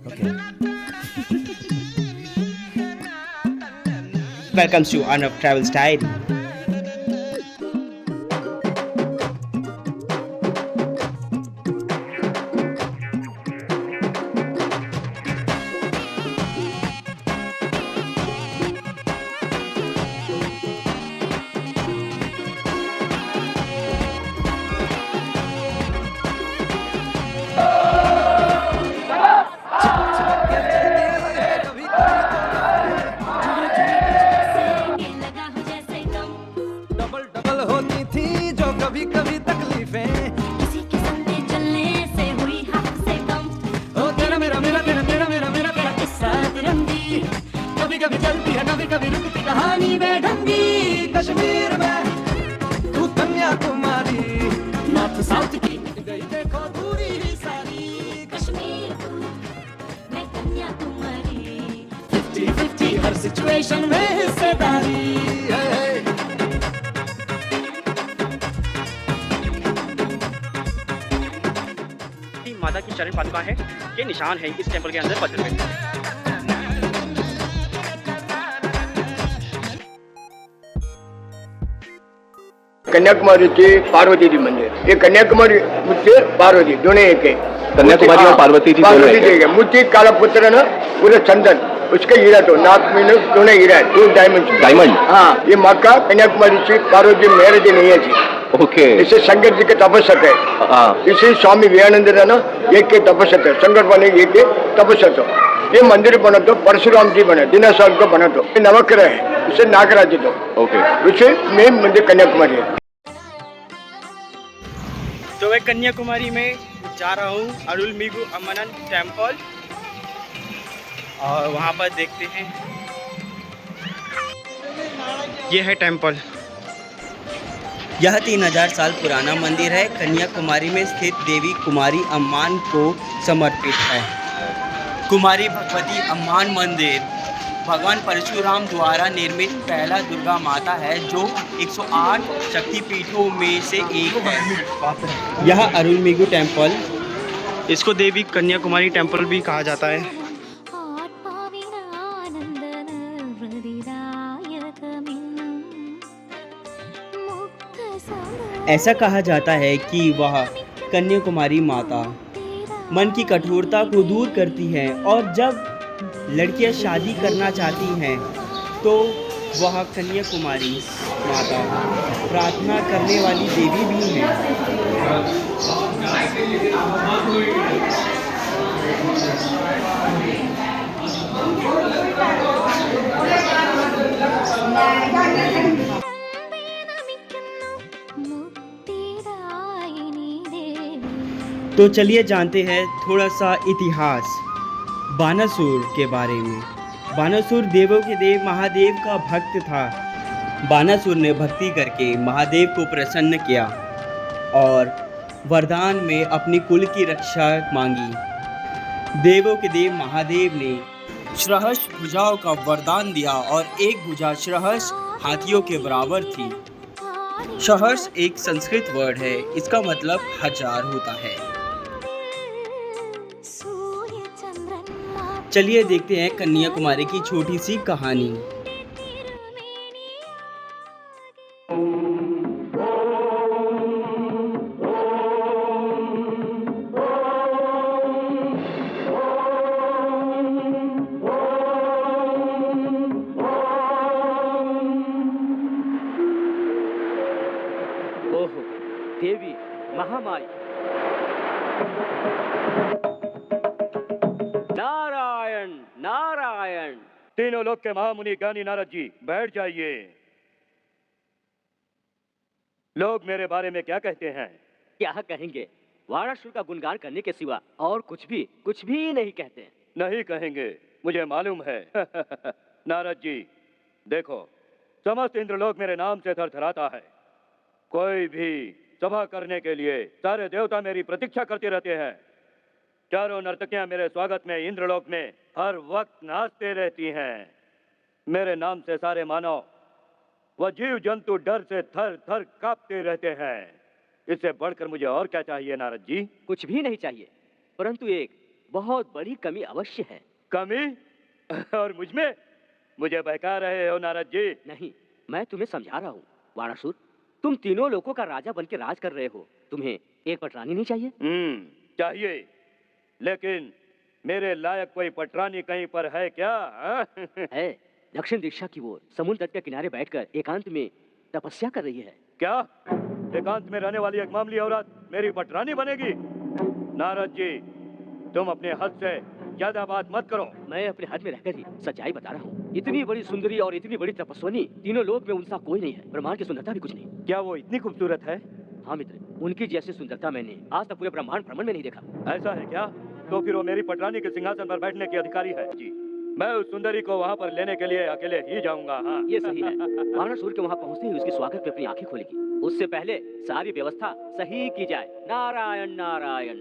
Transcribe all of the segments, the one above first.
Okay. Welcome to Arnav Travel Style. Double double होती थी जो कभी कभी तकलीफें, किसी के संगे चलने से हुई हद से कम। ओ तेरा मेरा मेरा तेरा मेरा मेरा मेरा तेरा किस्सा तिरंगी, कभी कभी चलती है कभी कभी रुकती कहानी बेढंगी। कश्मीर में तू कन्याकुमारी, नॉर्थ साउथ की गई देखो दूरी ही सारी। कश्मीर टू मैं कन्याकुमारी। 50-50 हर सिचुएशन में हिस्सेदारी। माता की चरण पादुका है, ये निशान है इस टेंपल के अंदर पत्थर पे। कन्याकुमारीचे पार्वतीजी मंदिर, हे कन्याकुमारी मुझसे पार्वती दोनों एक है। कन्याकुमारी और पार्वती जी दोनों एक है। मुझे काला पुत्र ना पूरे चंदन उसके हीरा तो नाक में दोनों हीरा है, 2 डायमंड। हाँ, ये माँ का कन्याकुमारी से पार्वती मैरिज नहीं है जी। ओके। इसे शंकर जी के तपस्या है। हाँ। इसे स्वामी विवेकानंद है ना एक के तपस्या है, शंकर बने एक के तपस्या तो ये मंदिर बना तो परशुराम जी बने, दिनासाल को बना तो नवग्रह है, इसे नागराज तो ओके। इसे मेन मंदिर कन्याकुमारी है। तो मैं कन्याकुमारी में जा रहा हूँ अरुलमिगु अम्मन टेम्पल, और वहाँ पर देखते हैं ये है टेम्पल। यह 3000 साल पुराना मंदिर है, कन्याकुमारी में स्थित देवी कुमारी अम्मान को समर्पित है। कुमारी भगवती अम्मान मंदिर भगवान परशुराम द्वारा निर्मित पहला दुर्गा माता है, जो 108 शक्तिपीठों में से एक है। यह अरुलमिगु टेम्पल, इसको देवी कन्याकुमारी टेम्पल भी कहा जाता है। ऐसा कहा जाता है कि वह कन्याकुमारी माता मन की कठोरता को दूर करती है, और जब लड़कियां शादी करना चाहती हैं तो वह कन्याकुमारी माता प्रार्थना करने वाली देवी भी हैं। तो चलिए जानते हैं थोड़ा सा इतिहास बानासुर के बारे में। बानासुर देवों के देव महादेव का भक्त था। बानासुर ने भक्ति करके महादेव को प्रसन्न किया और वरदान में अपनी कुल की रक्षा मांगी। देवों के देव महादेव ने श्रहस भुजाओं का वरदान दिया, और एक भुजा श्रहस हाथियों के बराबर थी। श्रहस एक संस्कृत वर्ड है, इसका मतलब 1000 होता है। चलिए देखते हैं कन्याकुमारी की छोटी सी कहानी। ओहो, देवी महामाई, नारायण नारायण। तीनों लोक के महामुनि ज्ञानी नारद जी, बैठ जाइए। लोग मेरे बारे में क्या कहते हैं? क्या कहेंगे? वाराणसी का गुणगान करने के सिवा और कुछ भी नहीं कहते। नहीं कहेंगे, मुझे मालूम है। नारद जी, देखो, समस्त इंद्रलोक मेरे नाम से थरथराता है। कोई भी सभा करने के लिए सारे देवता मेरी प्रतीक्षा करते रहते हैं। चारों नर्तकियां मेरे स्वागत में इंद्रलोक में हर वक्त नाचते रहती हैं। मेरे नाम से सारे मानव व जीव जंतु डर से थर थर कांपते रहते हैं। इससे बढ़कर मुझे और क्या चाहिए नारद जी? कुछ भी नहीं चाहिए, परंतु एक बहुत बड़ी कमी अवश्य है। कमी? और मुझ में? मुझे बहका रहे हो नारद जी? नहीं, मैं तुम्हें समझा रहा हूँ। बाणासुर, तुम तीनों लोगों का राजा बन के राज कर रहे हो, तुम्हें एक पटरानी नहीं चाहिए? चाहिए, लेकिन मेरे लायक कोई पटरानी कहीं पर है क्या? है, दक्षिण दिशा की ओर समुद्र तट के किनारे बैठकर एकांत में तपस्या कर रही है। क्या एकांत में रहने वाली एक मामूली औरत मेरी पटरानी बनेगी? नारद जी, तुम अपने हद से ज्यादा बात मत करो। मैं अपने हद में रहकर ही सच्चाई बता रहा हूँ। इतनी बड़ी सुंदरी और इतनी बड़ी तपस्विनी तीनों लोक में उनसा कोई नहीं है। ब्रह्मांड की सुंदरता भी कुछ नहीं। क्या वो इतनी खूबसूरत है? हाँ मित्र, उनकी जैसी सुंदरता मैंने आज तक पूरे ब्रह्मांड भ्रमण में नहीं देखा। ऐसा है क्या? तो फिर वो मेरी पटरानी के सिंहासन पर बैठने की अधिकारी है। जी, मैं उस सुंदरी को वहाँ पर लेने के लिए अकेले ही जाऊंगा। हाँ, ये सही है। बाणासुर के वहाँ पहुँचते ही उसके स्वागत में अपनी आंखें खोलेगी। उससे पहले सारी व्यवस्था सही की जाए। नारायण नारायण।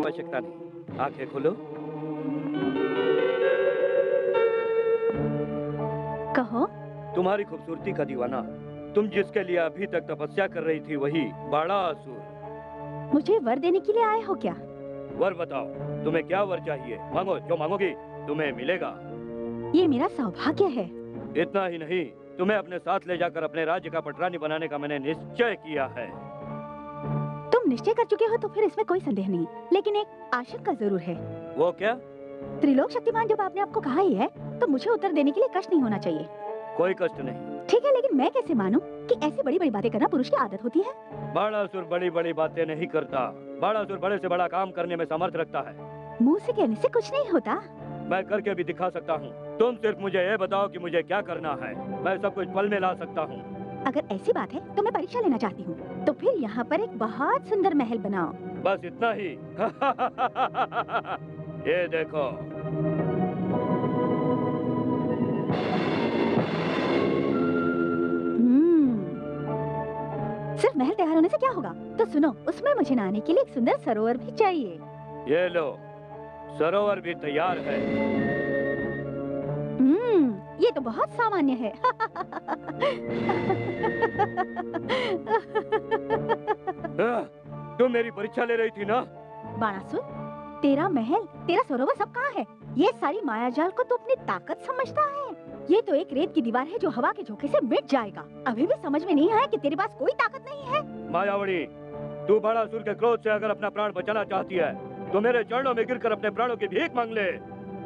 आवश्यकता नहीं, आंखें खोलो। कहो। तुम्हारी खूबसूरती का दीवाना, तुम जिसके लिए अभी तक तपस्या कर रही थी, वही बाणासुर। मुझे वर देने के लिए आए हो क्या? वर बताओ, तुम्हें क्या वर चाहिए? मांगो, जो मांगोगी तुम्हें मिलेगा। ये मेरा सौभाग्य है। इतना ही नहीं, तुम्हें अपने साथ ले जाकर अपने राज्य का पटरानी बनाने का मैंने निश्चय किया है। तुम निश्चय कर चुके हो तो फिर इसमें कोई संदेह नहीं, लेकिन एक आशंका जरूर है। वो क्या? त्रिलोक शक्तिमान जब आपने आपको कहा ही है, तो मुझे उत्तर देने के लिए कष्ट नहीं होना चाहिए। कोई कष्ट नहीं। ठीक है, लेकिन मैं कैसे मानूं कि ऐसी बड़ी बड़ी बातें करना पुरुष की आदत होती है? बाणासुर बड़ी बड़ी बातें नहीं करता। बाणासुर बड़े से बड़ा काम करने में समर्थ रखता है। मुंह से कहने से कुछ नहीं होता। मैं करके भी दिखा सकता हूँ। तुम सिर्फ मुझे ये बताओ कि मुझे क्या करना है, मैं सब कुछ पल में ला सकता हूँ। अगर ऐसी बात है तो मैं परीक्षा लेना चाहती हूँ। तो फिर यहाँ पर एक बहुत सुंदर महल बनाओ। बस इतना ही? ये देखो। सिर्फ महल तैयार होने से क्या होगा? तो सुनो, उसमें मुझे नहाने के लिए एक सुंदर सरोवर भी चाहिए। ये लो, सरोवर भी तैयार है। ये तो बहुत सामान्य है। तुम मेरी परीक्षा ले रही थी ना? बाणासुर, तेरा महल, तेरा सरोवर सब कहाँ है? ये सारी मायाजाल को तू अपनी ताकत समझता है? ये तो एक रेत की दीवार है जो हवा के झोंके से मिट जाएगा। अभी भी समझ में नहीं आया कि तेरे पास कोई ताकत नहीं है? मायावड़ी, तू बाणासुर के क्रोध से अगर अपना प्राण बचाना चाहती है तो मेरे चरणों में गिरकर अपने प्राणों की भीख मांग ले,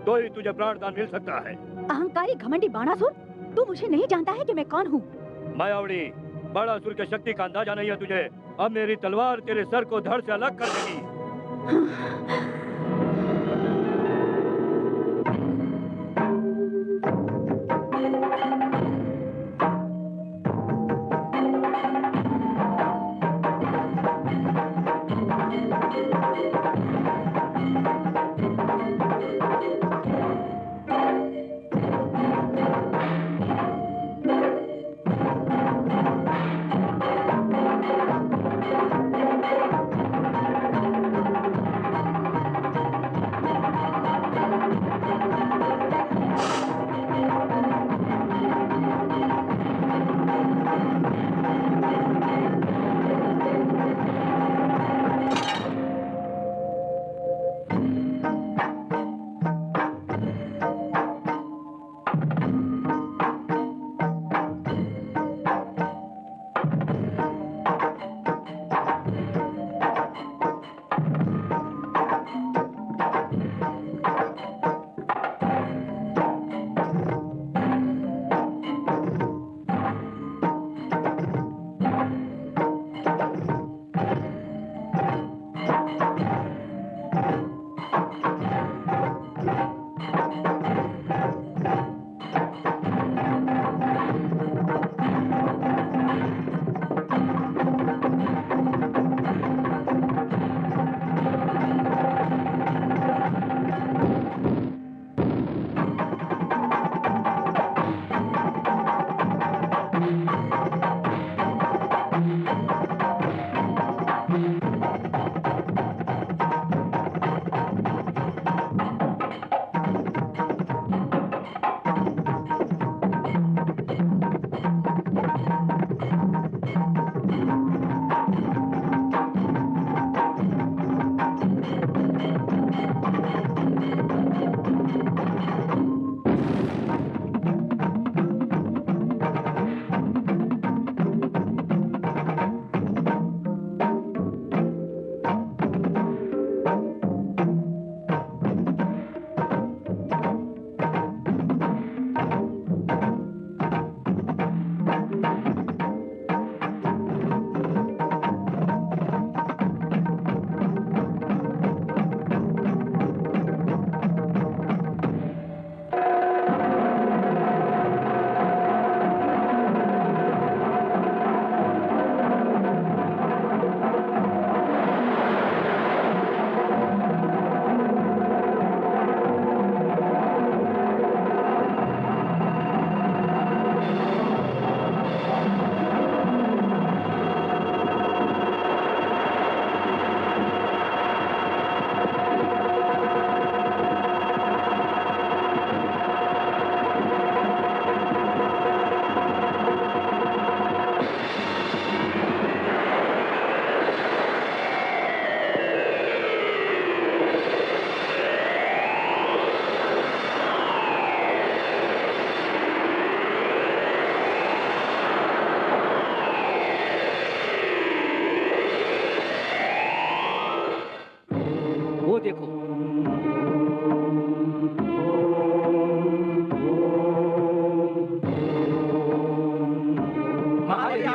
तो ही तुझे प्राण दान मिल सकता है। अहंकारी घमंडी बाणासुर, तू मुझे नहीं जानता है कि मैं कौन हूँ? मायावड़ी, बाणासुर के शक्ति का अंदाजा नहीं है तुझे। अब मेरी तलवार तेरे सर को धड़ से अलग कर देगी।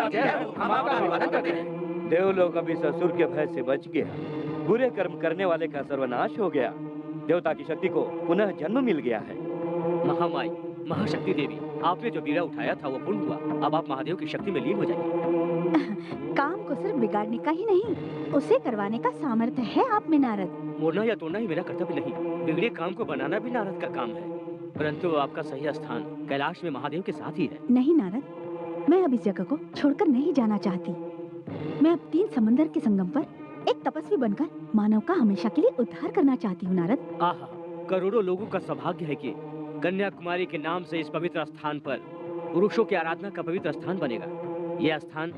हम आपका अभिवादन करते हैं। देवलोक अभी ससुर के भय से बच गया, बुरे कर्म करने वाले का सर्वनाश हो गया, देवता की शक्ति को पुनः जन्म मिल गया है। महामाई, महाशक्ति देवी, आपने जो बीड़ा उठाया था वो पूर्ण हुआ। अब आप महादेव की शक्ति में लीन हो जाइए। काम को सिर्फ बिगाड़ने का ही नहीं, उसे करवाने का सामर्थ्य है आप में नारद। मोड़ना या तोड़ना ही मेरा कर्तव्य नहीं, बिगड़े काम को बनाना भी नारद का काम है। परंतु आपका सही स्थान कैलाश में महादेव के साथ ही है। नहीं नारद, मैं अब इस जगह को छोड़कर नहीं जाना चाहती। मैं अब 3 समंदर के संगम पर एक तपस्वी बनकर मानव का हमेशा के लिए उद्धार करना चाहती हूँ नारद। आहा, करोड़ों लोगों का सौभाग्य है कि कन्याकुमारी के नाम से इस पवित्र स्थान पर पुरुषों की आराधना का पवित्र स्थान बनेगा। यह स्थान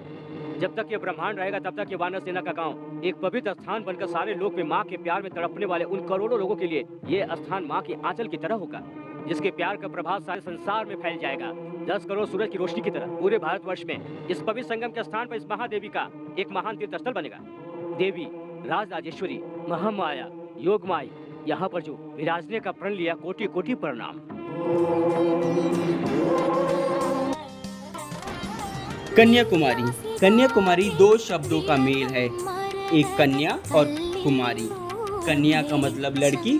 जब तक ये ब्रह्मांड रहेगा तब तक ये वानर सेना का गांव एक पवित्र स्थान बनकर सारे लोग में माँ के प्यार में तड़पने वाले उन करोड़ों लोगों के लिए ये स्थान माँ के आंचल की तरह होगा, जिसके प्यार का प्रभाव सारे संसार में फैल जाएगा। 10 करोड़ सूरज की रोशनी की तरह पूरे भारतवर्ष में इस पवित्र संगम के स्थान पर इस महादेवी का एक महान तीर्थ स्थल बनेगा। देवी, राजराजेश्वरी, महामाया, योगमाई, यहाँ पर जो विराजने का प्रण लिया, कोटि कोटि प्रणाम। कन्याकुमारी। कन्याकुमारी 2 शब्दों का मेल है, एक कन्या और कुमारी। कन्या का मतलब लड़की,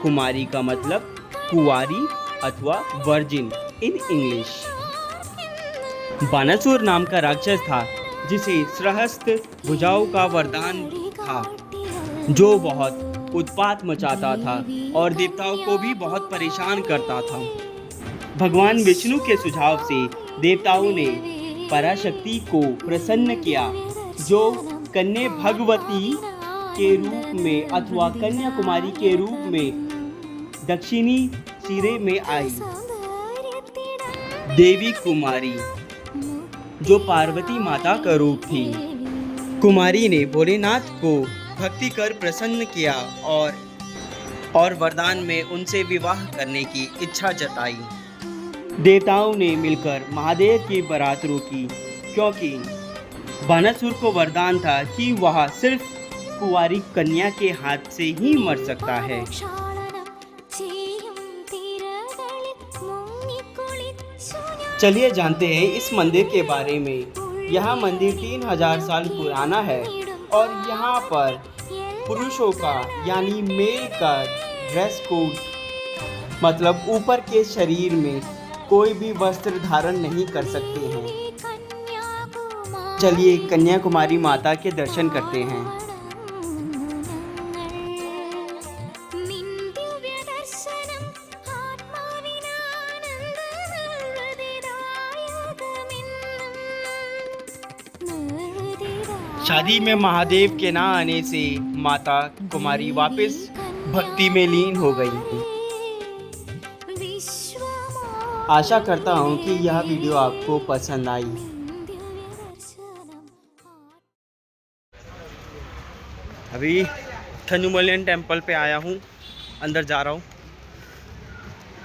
कुमारी का मतलब कुंवारी अथवा वर्जिन इन इंग्लिश। बानासुर नाम का राक्षस था जिसे सहस्त्र भुजाओं का वरदान था, जो बहुत उत्पात मचाता था और देवताओं को भी बहुत परेशान करता था। भगवान विष्णु के सुझाव से देवताओं ने पराशक्ति को प्रसन्न किया, जो कन्या भगवती के रूप में अथवा कन्याकुमारी के रूप में दक्षिणी सिरे में आई। देवी कुमारी, जो पार्वती माता का रूप थी। कुमारी ने भोलेनाथ को भक्ति कर प्रसन्न किया और वरदान में उनसे विवाह करने की इच्छा जताई। देवताओं ने मिलकर महादेव की बारात रोकी, क्योंकि बानासुर को वरदान था कि वह सिर्फ कुंवारी कन्या के हाथ से ही मर सकता है। चलिए जानते हैं इस मंदिर के बारे में। यह मंदिर 3000 साल पुराना है और यहाँ पर पुरुषों का यानी मेल का ड्रेस कोड, मतलब ऊपर के शरीर में कोई भी वस्त्र धारण नहीं कर सकते हैं। चलिए कन्याकुमारी माता के दर्शन करते हैं। शादी में महादेव के ना आने से माता कुमारी वापस भक्ति में लीन हो गई। आशा करता हूँ कि यह वीडियो आपको पसंद आई। अभी थनुमलियन टेम्पल पे आया हूँ, अंदर जा रहा हूँ।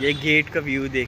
ये गेट का व्यू देख।